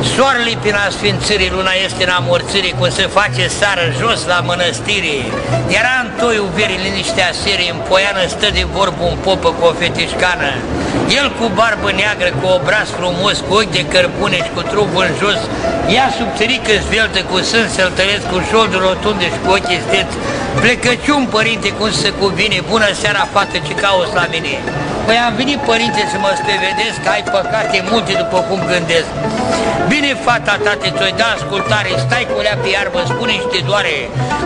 Soarele prin asfințării, luna este în amorțirii, cum se face sară jos la mănăstire. Era în toiul verii liniștea serii, în poiană stă de vorbă un popă cu o fetișcană. El cu barbă neagră, cu obraz frumos, cu ochi de cărbune și cu trupul în jos, ea subțirică zveltă, cu sân săltăresc, cu șolduri rotunde și cu ochii steți. Plecăciun, părinte, cum se cuvine, bună seara, fată, ce cauți la mine? Păi am venit, părinte, să mă spevedesc, că ai păcate multe după cum gândesc. Bine, fata, tate, ți-o da ascultare, stai cu lea pe iarbă, spune și te doare.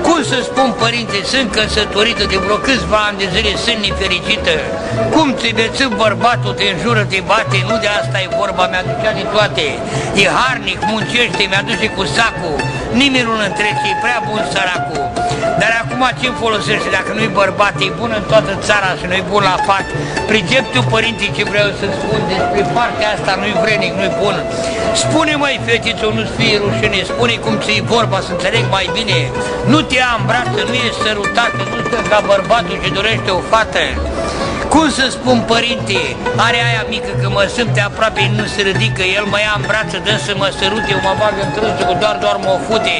Cum să spun, părinte, sunt căsătorită, de vreo câțiva ani de zile sunt nefericită. Cum ți-i bețând bărbatul, te înjură, te bate, nu de asta e vorba, mi-aducea de toate. E harnic, muncește, mi-aduce cu sacul, nimeni nu-l întrece, e prea bun săracul. Dar acum ce-mi folosește dacă nu-i bărbat, e bun în toată țara și nu-i bun la pat? Pricep tu, părinte, ce vreau să spun despre partea asta, nu-i vrenic, nu-i bun. Spune, măi, fetiță, nu-ți fie rușine, spune cum ți-i vorba, să înțeleg mai bine. Nu te ia în brață, nu ești sărutată, nu stă ca bărbatul ce dorește o fată. Cum să spun, părinte, are aia mică că mă simte aproape, nu se ridică, el mă ia în brață, dă să mă sărute, eu mă bag în trânsă, că doar mă fute.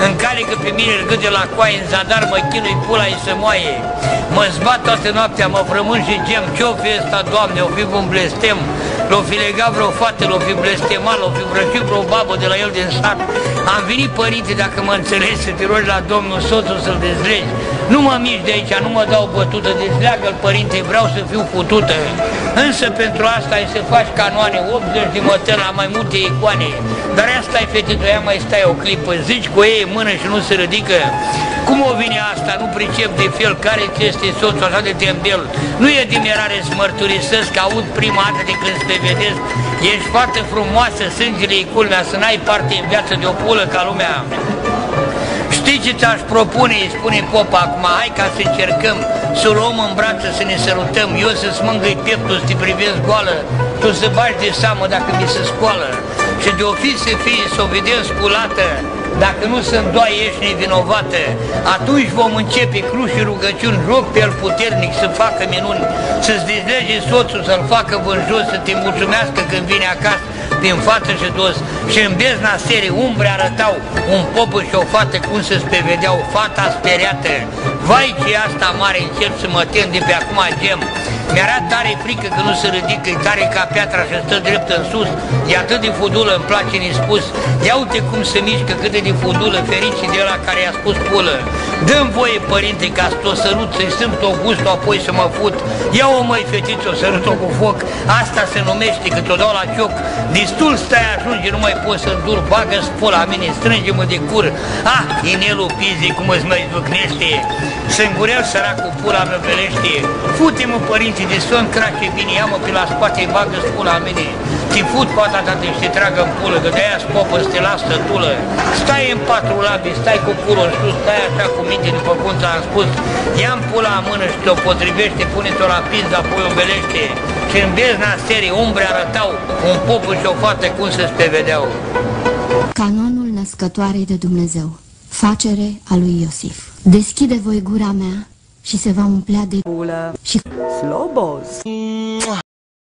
Încalecă pe mine, râgâde la coaie, în zadar mă chinui, pula-i să moaie. Mă zbat toată noaptea, mă frământ și gem, ce-o fi ăsta, Doamne, o fi un blestem. L-o fi legat vreo fată, l-o fi blestemat, l-o fi vrăjit vreo babă de la el din sat. Am venit, părinte, dacă mă înțelegi, să te rogi la Domnul soțul să-l dezlegi. Nu mă mișc de aici, nu mă dau bătută, dezleagă-l, părinte, vreau să fiu futută. Însă pentru asta ai să faci canoane, 80 de mătări la mai multe icoane. Dar ea stai, fetiță, ea mai stai o clipă, zici cu ei în mână și nu se ridică. Cum o vine asta? Nu pricep de fel, care ți este soțul așa de tembel? Nu e de mirare să mărturisesc, că aud prima dată de când te vedesc. Ești fată frumoasă, sângele-i culmea, să n-ai parte în viață de o pulă ca lumea. Știi ce ți-aș propune, îi spune popa acum, hai ca să încercăm să o luăm în brață, să ne sărutăm, eu să-ți mângâi pieptul, să te privesc goală, tu să bagi de seamă dacă mi se scoală. Și de o fi să fie, să o vedem sculată, dacă nu se îndoaie, ești nevinovată, atunci vom începe cruci și rugăciuni, rog pe el puternic să facă minuni, să-ți dezlege soțul, să-l facă vânjos, să te mulțumească când vine acasă, din față și dos, și în bezna serii umbre arătau un popă și o fată cum se spevedeau, fata speriată. Vai, ce asta mare, încep să mă tem de pe acum gem. Mi-era tare frică că nu se ridică, e tare ca piatra și stă drept în sus, e atât de fudulă, îmi place nespus. Ia uite cum se mișcă, cât de fudulă, ferici de ăla care i-a spus pulă. Dă-mi voie, părinte, ca să o sărut, să-i simt o gustul, apoi să mă fut. Ia-o, măi, fetiță, o sărut-o cu foc, asta se numește, că ți-o dau la cioc. Destul stai, ajunge, nu mai poți să-l dur, bagă-ți pula mine, strânge-mă de cur. Ah, inelul pizii, cum îți mai zvâcnește, sângurel săracul pula mea velește. Fute-mă, părinte, de somn, crace bine, ia-mă pe la spate, bagă-ți pula mine. Ți fut fata ta și te tragă în pulă, că de-aia scopă să te lasă tătulă. Stai în patru labi, stai cu pulă în sus, stai așa cu minte, după cum ți-am spus. Ia-mi pula în mână și te-o potrivește, pune-te-o la pizza, apoi o belește. Și în bezna serii umbre arătau un popă și o fată cum se spevedeau. Canonul născătoarei de Dumnezeu. Facere a lui Iosif. Deschide voi gura mea și se va umplea de pulă și sloboz.